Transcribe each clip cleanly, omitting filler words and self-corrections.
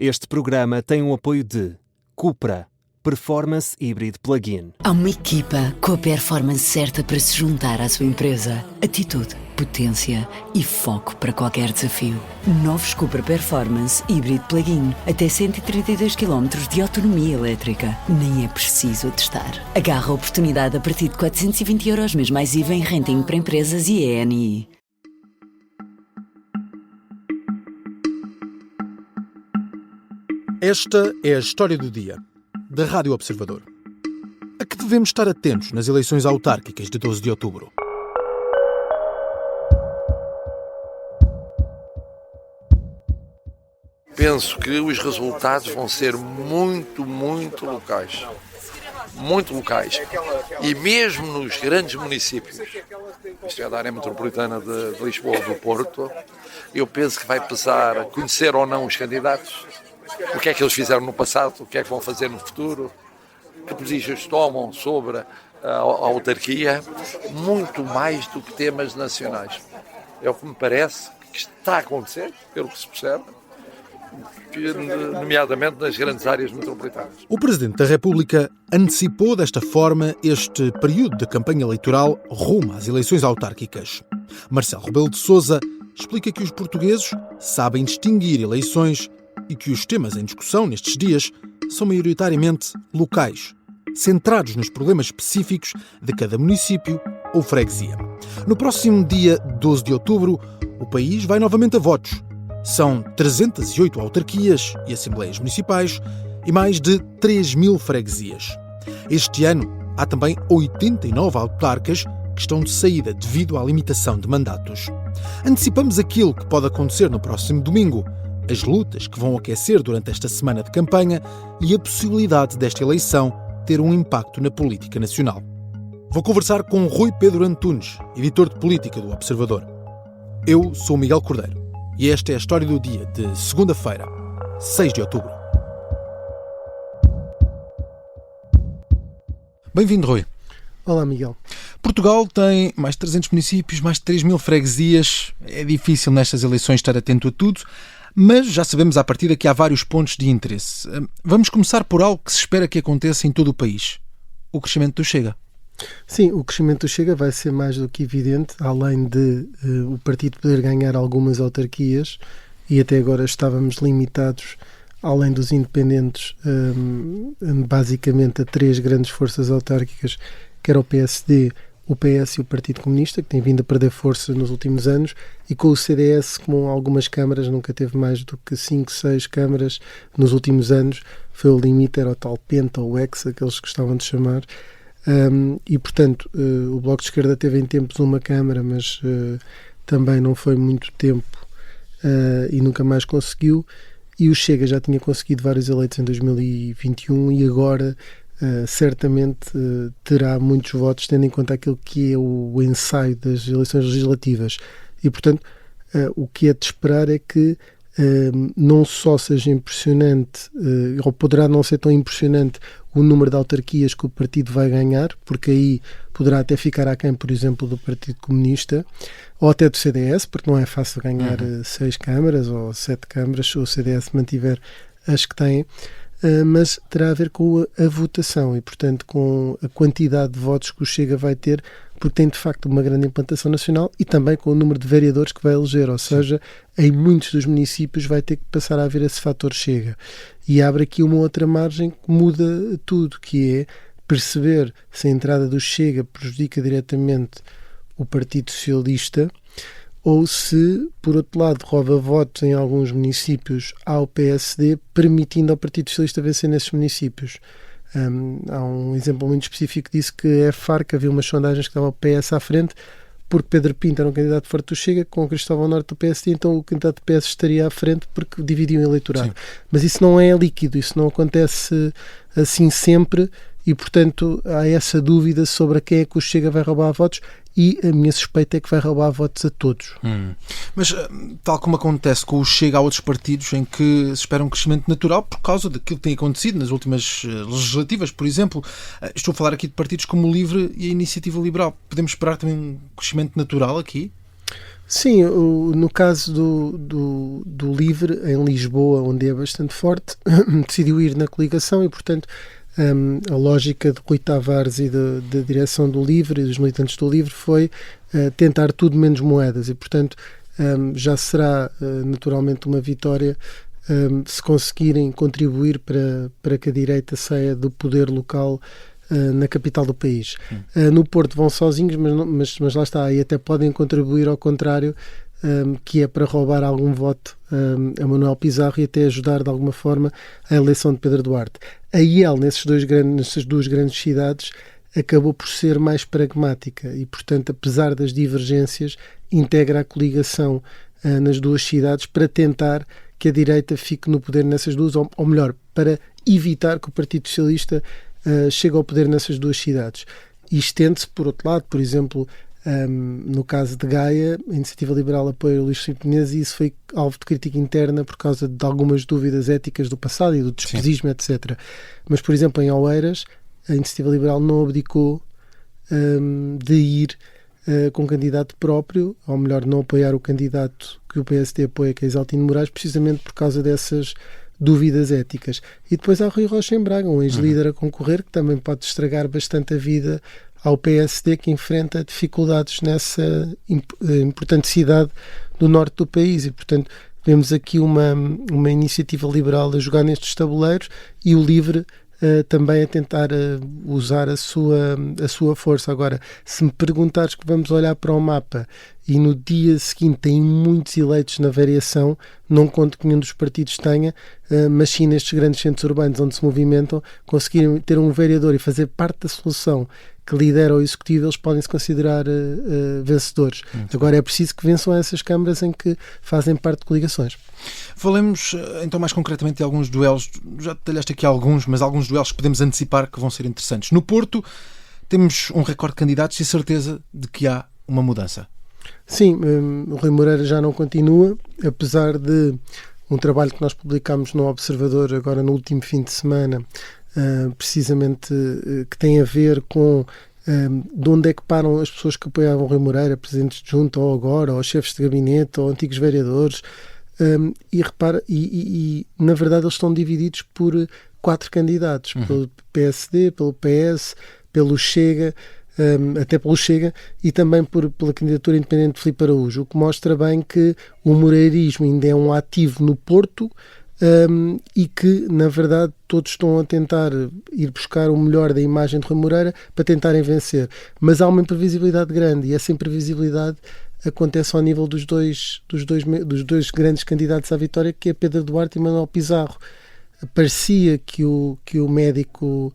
Este programa tem o apoio de Cupra, Performance Hybrid Plug-in. Há uma equipa com a performance certa para se juntar à sua empresa. Atitude, potência e foco para qualquer desafio. Novos Cupra Performance Hybrid Plug-in. Até 132 km de autonomia elétrica. Nem é preciso testar. Agarra a oportunidade a partir de 420 € mês mais IVA em renting para empresas e ENI. Esta é a história do dia, da Rádio Observador. A que devemos estar atentos nas eleições autárquicas de 12 de outubro? Penso que os resultados vão ser muito locais. Muito locais. E mesmo nos grandes municípios, isto é da área metropolitana de Lisboa ou do Porto, eu penso que vai pesar a conhecer ou não os candidatos, o que é que eles fizeram no passado, o que é que vão fazer no futuro, que posições tomam sobre a autarquia, muito mais do que temas nacionais. É o que me parece que está a acontecer, pelo que se percebe, nomeadamente nas grandes áreas metropolitanas. O Presidente da República antecipou desta forma este período de campanha eleitoral rumo às eleições autárquicas. Marcelo Rebelo de Sousa explica que os portugueses sabem distinguir eleições e que os temas em discussão nestes dias são maioritariamente locais, centrados nos problemas específicos de cada município ou freguesia. No próximo dia 12 de outubro, o país vai novamente a votos. São 308 autarquias e assembleias municipais e mais de 3.000 freguesias. Este ano, há também 89 autarcas que estão de saída devido à limitação de mandatos. Antecipamos aquilo que pode acontecer no próximo domingo, as lutas que vão aquecer durante esta semana de campanha e a possibilidade desta eleição ter um impacto na política nacional. Vou conversar com Rui Pedro Antunes, editor de política do Observador. Eu sou Miguel Cordeiro e esta é a história do dia de segunda-feira, 6 de outubro. Bem-vindo, Rui. Olá, Miguel. Portugal tem mais de 300 municípios, mais de 3.000 freguesias. É difícil nestas eleições estar atento a tudo, mas já sabemos à partida que há vários pontos de interesse. Vamos começar por algo que se espera que aconteça em todo o país: o crescimento do Chega. Sim, o crescimento do Chega vai ser mais do que evidente, além de o partido poder ganhar algumas autarquias, e até agora estávamos limitados, além dos independentes, basicamente a 3 grandes forças autárquicas, que era o PSD, o PS e o Partido Comunista, que tem vindo a perder força nos últimos anos, e com o CDS, com algumas câmaras, nunca teve mais do que 5, 6 câmaras nos últimos anos. Foi o limite, era o tal Penta ou Hexa, que eles gostavam de chamar. E, portanto, o Bloco de Esquerda teve em tempos uma câmara, mas também não foi muito tempo e nunca mais conseguiu. E o Chega já tinha conseguido vários eleitos em 2021 e agora certamente terá muitos votos, tendo em conta aquilo que é o ensaio das eleições legislativas. E, portanto, o que é de esperar é que não só seja impressionante, ou poderá não ser tão impressionante, o número de autarquias que o partido vai ganhar, porque aí poderá até ficar aquém, por exemplo, do Partido Comunista, ou até do CDS, porque não é fácil ganhar 6 câmaras ou 7 câmaras se o CDS mantiver as que tem. Mas terá a ver com a votação e, portanto, com a quantidade de votos que o Chega vai ter, porque tem, de facto, uma grande implantação nacional, e também com o número de vereadores que vai eleger, ou seja, em muitos dos municípios vai ter que passar a haver esse fator Chega. E abre aqui uma outra margem que muda tudo, que é perceber se a entrada do Chega prejudica diretamente o Partido Socialista, ou se, por outro lado, rouba votos em alguns municípios ao PSD, permitindo ao Partido Socialista vencer nesses municípios. Há um exemplo muito específico disso, que é Faro, que havia umas sondagens que davam o PS à frente, porque Pedro Pinto era um candidato forte do Chega, com Cristóvão Norte do PSD, então o candidato do PS estaria à frente porque dividiam o eleitorado. Sim. Mas isso não é líquido, isso não acontece assim sempre, e, portanto, há essa dúvida sobre a quem é que o Chega vai roubar votos, e a minha suspeita é que vai roubar votos a todos. Mas, tal como acontece com o Chega, há outros partidos em que se espera um crescimento natural por causa daquilo que tem acontecido nas últimas legislativas, por exemplo. Estou a falar aqui de partidos como o LIVRE e a Iniciativa Liberal. Podemos esperar também um crescimento natural aqui? Sim, no caso do LIVRE, em Lisboa, onde é bastante forte, decidiu ir na coligação e, portanto, a lógica de Rui Tavares e da direção do LIVRE e dos militantes do LIVRE foi tentar tudo menos moedas e, portanto, já será naturalmente uma vitória se conseguirem contribuir para que a direita saia do poder local na capital do país. No Porto vão sozinhos, mas lá está, aí até podem contribuir ao contrário, que é para roubar algum voto a Manuel Pizarro e até ajudar de alguma forma a eleição de Pedro Duarte. A IEL, nessas duas grandes cidades, acabou por ser mais pragmática e, portanto, apesar das divergências, integra a coligação nas duas cidades para tentar que a direita fique no poder nessas duas, ou melhor, para evitar que o Partido Socialista chega ao poder nessas duas cidades. E estende-se, por outro lado, por exemplo, no caso de Gaia, a Iniciativa Liberal apoia o Luís Filipe Menezes e isso foi alvo de crítica interna por causa de algumas dúvidas éticas do passado e do despesismo, etc. Mas, por exemplo, em Oeiras, a Iniciativa Liberal não abdicou de ir com candidato próprio, ou melhor, não apoiar o candidato que o PSD apoia, que é Exaltino Moraes, precisamente por causa dessas dúvidas éticas. E depois há Rui Rocha em Braga, um ex-líder a concorrer, que também pode estragar bastante a vida ao PSD, que enfrenta dificuldades nessa importante cidade do norte do país. E, portanto, vemos aqui uma iniciativa liberal a jogar nestes tabuleiros e o LIVRE também a tentar usar a sua força. Agora, se me perguntares que vamos olhar para o mapa e no dia seguinte tem muitos eleitos na variação, não conto que nenhum dos partidos tenha, mas sim nestes grandes centros urbanos onde se movimentam, conseguirem ter um vereador e fazer parte da solução que lidera o executivo, eles podem se considerar vencedores. Agora é preciso que vençam essas câmaras em que fazem parte de coligações. Falemos então mais concretamente de alguns duelos. Já detalhaste aqui alguns, mas alguns duelos que podemos antecipar que vão ser interessantes. No Porto temos um recorde de candidatos e certeza de que há uma mudança. Sim, o Rui Moreira já não continua, apesar de um trabalho que nós publicámos no Observador agora no último fim de semana, precisamente que tem a ver com de onde é que param as pessoas que apoiavam o Rui Moreira, presidentes de junta ou agora, ou chefes de gabinete, ou antigos vereadores, e repara, e na verdade eles estão divididos por 4 candidatos, pelo PSD, pelo PS, pelo Chega, até pelo Chega, e também pela candidatura independente de Filipe Araújo, o que mostra bem que o moreirismo ainda é um ativo no Porto, e que, na verdade, todos estão a tentar ir buscar o melhor da imagem de Rui Moreira para tentarem vencer. Mas há uma imprevisibilidade grande e essa imprevisibilidade acontece ao nível dos dois grandes candidatos à vitória, que é Pedro Duarte e Manuel Pizarro. Parecia que o médico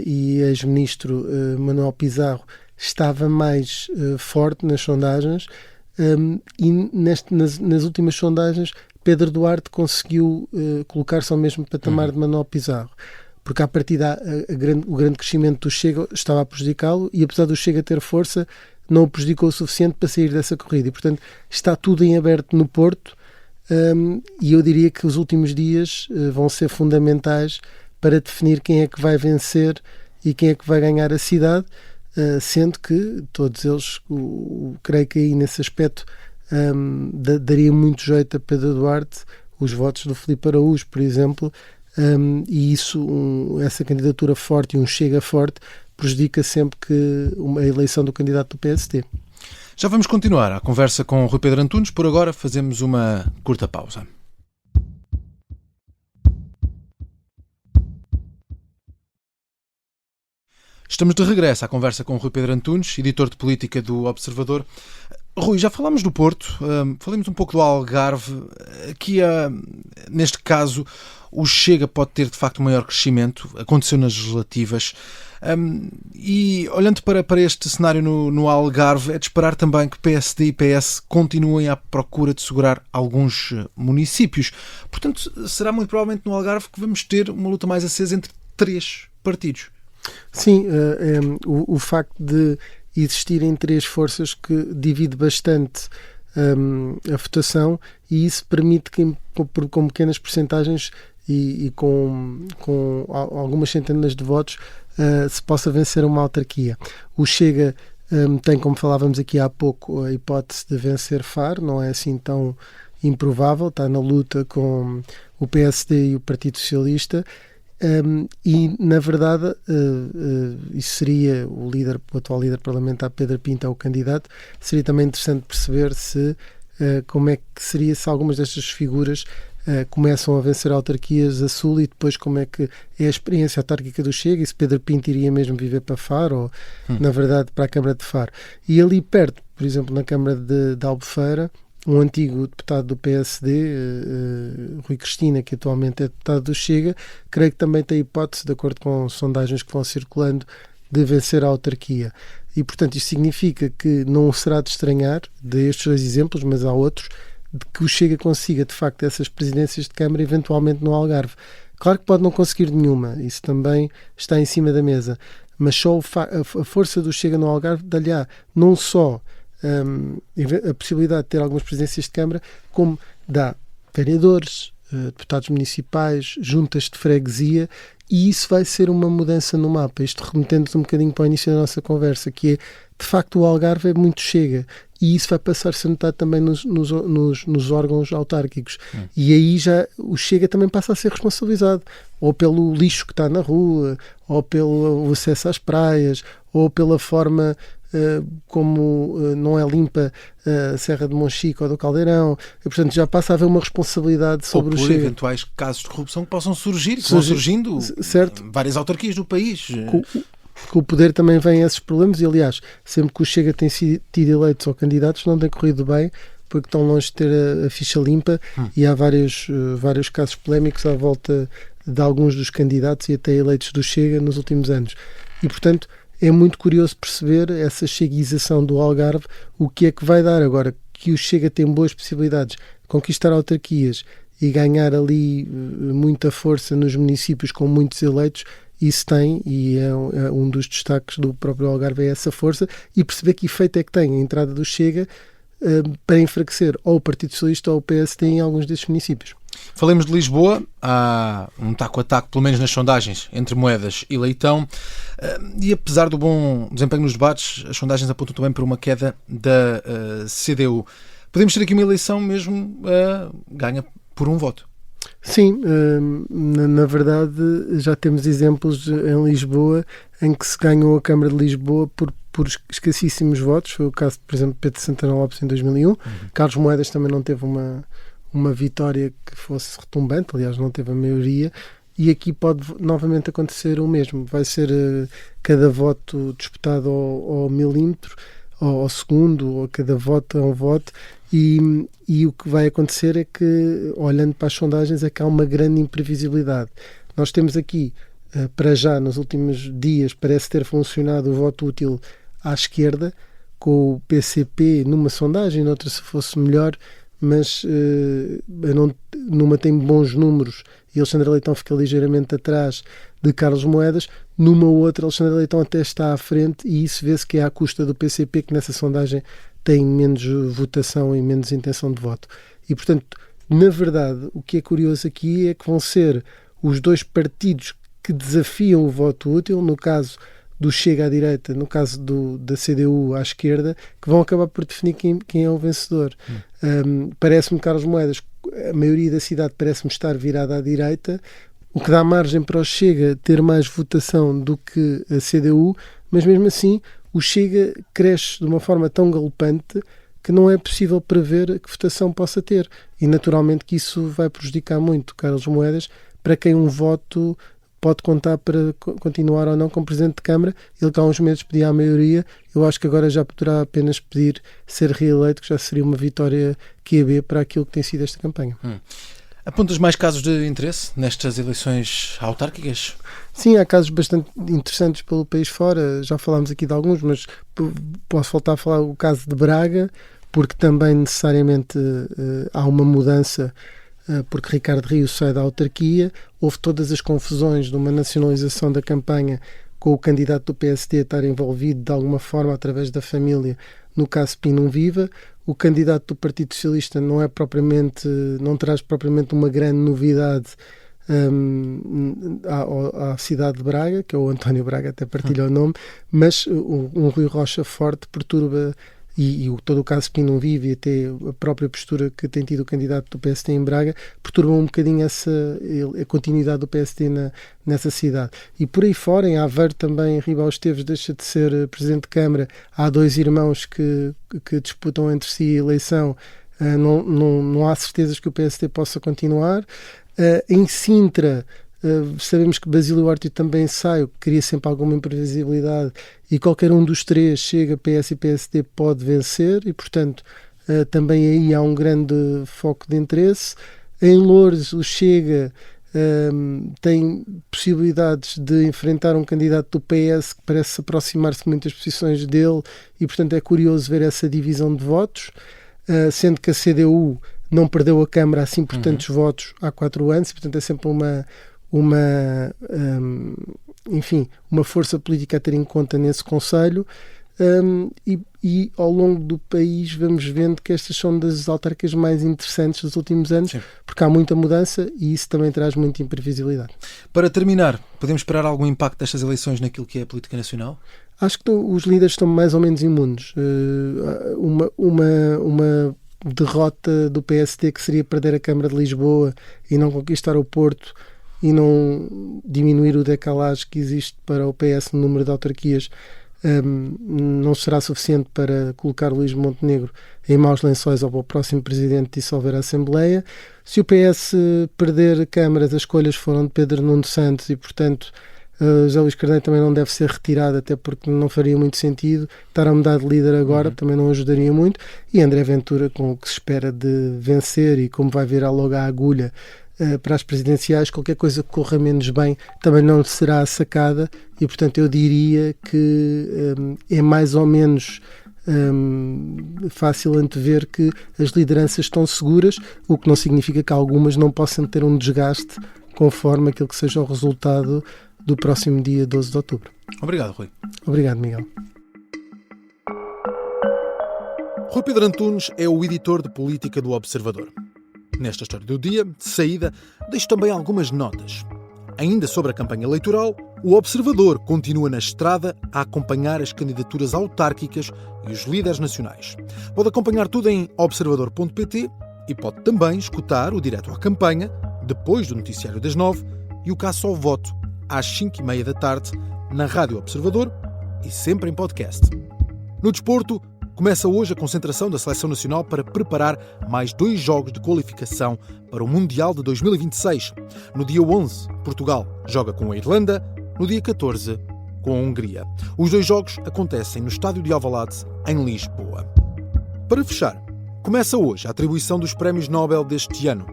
e ex-ministro Manuel Pizarro estava mais forte nas sondagens, e nas últimas sondagens Pedro Duarte conseguiu colocar-se ao mesmo patamar de Manuel Pizarro, porque à partida o grande crescimento do Chega estava a prejudicá-lo e apesar do Chega ter força, não o prejudicou o suficiente para sair dessa corrida e, portanto, está tudo em aberto no Porto, e eu diria que os últimos dias vão ser fundamentais para definir quem é que vai vencer e quem é que vai ganhar a cidade, sendo que todos eles, creio que aí nesse aspecto daria muito jeito a Pedro Duarte os votos do Filipe Araújo, por exemplo, e isso, essa candidatura forte e um Chega forte prejudica sempre que a eleição do candidato do PSD. Já vamos continuar a conversa com o Rui Pedro Antunes. Por agora fazemos uma curta pausa. Estamos de regresso à conversa com o Rui Pedro Antunes, editor de política do Observador. Rui, já falámos do Porto, falamos um pouco do Algarve. Aqui, neste caso, o Chega pode ter de facto um maior crescimento, aconteceu nas legislativas. E olhando para este cenário no Algarve, é de esperar também que PSD e PS continuem à procura de segurar alguns municípios. Portanto, será muito provavelmente no Algarve que vamos ter uma luta mais acesa entre 3 partidos. Sim, o facto de existirem 3 forças que divide bastante a votação, e isso permite que com pequenas percentagens e com algumas centenas de votos se possa vencer uma autarquia. O Chega tem, como falávamos aqui há pouco, a hipótese de vencer Faro, não é assim tão improvável, está na luta com o PSD e o Partido Socialista. E na verdade isso seria o atual líder parlamentar Pedro Pinto é o candidato. Seria também interessante perceber como é que seria se algumas destas figuras começam a vencer autarquias a Sul, e depois como é que é a experiência autárquica do Chega, e se Pedro Pinto iria mesmo viver para Faro ou na verdade para a Câmara de Faro. E ali perto, por exemplo, na Câmara de Albufeira, um antigo deputado do PSD, Rui Cristina, que atualmente é deputado do Chega, creio que também tem hipótese, de acordo com sondagens que vão circulando, de vencer a autarquia. E, portanto, isto significa que não será de estranhar, destes 2 exemplos, mas há outros, de que o Chega consiga, de facto, essas presidências de Câmara, eventualmente no Algarve. Claro que pode não conseguir nenhuma, isso também está em cima da mesa, mas só a força do Chega no Algarve dá-lhe não só a possibilidade de ter algumas presidências de Câmara, como dá vereadores, deputados municipais, juntas de freguesia, e isso vai ser uma mudança no mapa. Isto remetendo-nos um bocadinho para o início da nossa conversa, que é, de facto, o Algarve é muito Chega, e isso vai passar a ser notado também nos órgãos autárquicos. E aí já o Chega também passa a ser responsabilizado, ou pelo lixo que está na rua, ou pelo acesso às praias, ou pela forma como não é limpa a Serra de Monchique ou do Caldeirão, e, portanto, já passa a haver uma responsabilidade sobre ou o por Chega. eventuais casos de corrupção que possam surgir, que vão surgindo certo. Várias autarquias do país. Com o poder também vêm esses problemas, e aliás, sempre que o Chega tem tido eleitos ou candidatos, não tem corrido bem, porque estão longe de ter a ficha limpa, e há vários casos polémicos à volta de alguns dos candidatos e até eleitos do Chega nos últimos anos. E, portanto, é muito curioso perceber essa cheguização do Algarve, o que é que vai dar agora que o Chega tem boas possibilidades de conquistar autarquias e ganhar ali muita força nos municípios com muitos eleitos. Isso tem, e é um dos destaques do próprio Algarve, é essa força, e perceber que efeito é que tem a entrada do Chega para enfraquecer ou o Partido Socialista ou o PSD em alguns desses municípios. Falemos de Lisboa. Há um taco a taco, pelo menos nas sondagens, entre Moedas e Leitão, e apesar do bom desempenho nos debates, as sondagens apontam também para uma queda da CDU. Podemos ter aqui uma eleição mesmo ganha por um voto. Sim, na verdade já temos exemplos em Lisboa em que se ganhou a Câmara de Lisboa por escassíssimos votos. Foi o caso, por exemplo, de Pedro Santana Lopes em 2001. Carlos Moedas também não teve uma vitória que fosse retumbante, aliás não teve a maioria, e aqui pode novamente acontecer o mesmo. Vai ser cada voto disputado ao milímetro, ao segundo, ou cada voto é um voto, e o que vai acontecer é que, olhando para as sondagens, é que há uma grande imprevisibilidade. Nós temos aqui, para já, nos últimos dias, parece ter funcionado o voto útil à esquerda, com o PCP numa sondagem, noutra se fosse melhor, mas numa tem bons números e Alexandre Leitão fica ligeiramente atrás de Carlos Moedas, numa outra Alexandre Leitão até está à frente, e isso vê-se que é à custa do PCP, que nessa sondagem tem menos votação e menos intenção de voto. E, portanto, na verdade, o que é curioso aqui é que vão ser os dois partidos que desafiam o voto útil, no caso do Chega à direita, no caso da CDU à esquerda, que vão acabar por definir quem é o vencedor. Parece-me, Carlos Moedas, a maioria da cidade parece-me estar virada à direita, o que dá margem para o Chega ter mais votação do que a CDU, mas mesmo assim o Chega cresce de uma forma tão galopante que não é possível prever que votação possa ter. E naturalmente que isso vai prejudicar muito Carlos Moedas, para quem um voto pode contar para continuar ou não como Presidente de Câmara. Ele que há uns meses pedia a maioria, eu acho que agora já poderá apenas pedir ser reeleito, que já seria uma vitória QB para aquilo que tem sido esta campanha. Apontas mais casos de interesse nestas eleições autárquicas? Sim, há casos bastante interessantes pelo país fora, já falámos aqui de alguns, mas posso voltar a falar o caso de Braga, porque também necessariamente há uma mudança, porque Ricardo Rio sai da autarquia. Houve todas as confusões de uma nacionalização da campanha, com o candidato do PSD estar envolvido de alguma forma através da família, no caso Pinum Viva. O candidato do Partido Socialista não traz propriamente uma grande novidade à cidade de Braga, que é o António Braga, até partilha o nome, mas um Rui Rocha forte perturba, e todo o caso Pinum Vive e até a própria postura que tem tido o candidato do PSD em Braga perturba um bocadinho a continuidade do PSD nessa cidade. E por aí fora, em Aveiro também, Ribal Esteves deixa de ser Presidente de Câmara. Há dois irmãos que disputam entre si a eleição. Não há certezas que o PSD possa continuar. Em Sintra, sabemos que Basílio Orti também sai, o que cria sempre alguma imprevisibilidade, e qualquer um dos três, Chega, PS e PSD, pode vencer, e portanto também aí há um grande foco de interesse. Em Loures, o Chega tem possibilidades de enfrentar um candidato do PS que parece aproximar-se de muitas posições dele, e portanto é curioso ver essa divisão de votos, sendo que a CDU não perdeu a Câmara assim por tantos votos há 4 anos, e portanto é sempre uma força política a ter em conta nesse Conselho, e ao longo do país vamos vendo que estas são das autárquicas mais interessantes dos últimos anos. Sim. Porque há muita mudança e isso também traz muita imprevisibilidade. Para terminar, podemos esperar algum impacto destas eleições naquilo que é a política nacional? Acho que os líderes estão mais ou menos imunes. Uma derrota do PSD, que seria perder a Câmara de Lisboa e não conquistar o Porto e não diminuir o decalagem que existe para o PS no número de autarquias, não será suficiente para colocar Luís Montenegro em maus lençóis ou para o próximo Presidente dissolver a Assembleia. Se o PS perder câmaras, as escolhas foram de Pedro Nuno Santos e, portanto, José Luís Carneiro também não deve ser retirado, até porque não faria muito sentido estar a mudar de líder agora, também não ajudaria muito. E André Ventura, com o que se espera de vencer e como vai virar logo a agulha para as presidenciais, qualquer coisa que corra menos bem também não será sacada, e portanto eu diria que é mais ou menos fácil antever que as lideranças estão seguras, o que não significa que algumas não possam ter um desgaste conforme aquilo que seja o resultado do próximo dia 12 de outubro. Obrigado, Rui. Obrigado, Miguel. Rui Pedro Antunes é o editor de política do Observador. Nesta história do dia, de saída, deixo também algumas notas. Ainda sobre a campanha eleitoral, o Observador continua na estrada a acompanhar as candidaturas autárquicas e os líderes nacionais. Pode acompanhar tudo em observador.pt e pode também escutar o Direto à Campanha, depois do noticiário das 9, e o Caça ao Voto, às 5h30 da tarde, na Rádio Observador e sempre em podcast. No desporto, começa hoje a concentração da Seleção Nacional para preparar mais 2 jogos de qualificação para o Mundial de 2026. No dia 11, Portugal joga com a Irlanda, no dia 14, com a Hungria. Os 2 jogos acontecem no Estádio de Alvalade, em Lisboa. Para fechar, começa hoje a atribuição dos prémios Nobel deste ano.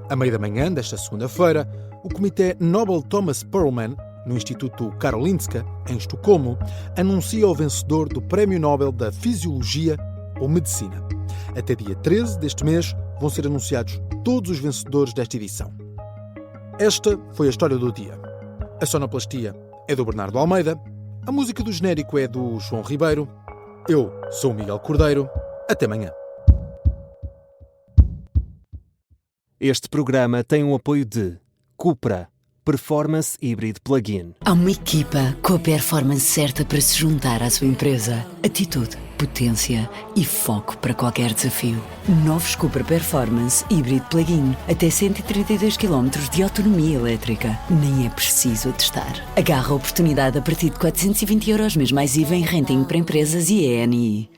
À meia da manhã desta segunda-feira, o Comitê Nobel Thomas Perlman, no Instituto Karolinska, em Estocolmo, anuncia o vencedor do Prémio Nobel da Fisiologia ou Medicina. Até dia 13 deste mês vão ser anunciados todos os vencedores desta edição. Esta foi a história do dia. A sonoplastia é do Bernardo Almeida, a música do genérico é do João Ribeiro. Eu sou o Miguel Cordeiro. Até amanhã. Este programa tem o apoio de Cupra, Performance Hybrid Plug-in. Há uma equipa com a performance certa para se juntar à sua empresa. Atitude, potência e foco para qualquer desafio. Novos Cupra Performance Hybrid Plug-in. Até 132 km de autonomia elétrica. Nem é preciso testar. Agarra a oportunidade a partir de 420 € mês mais IVA em renting para empresas e ENI.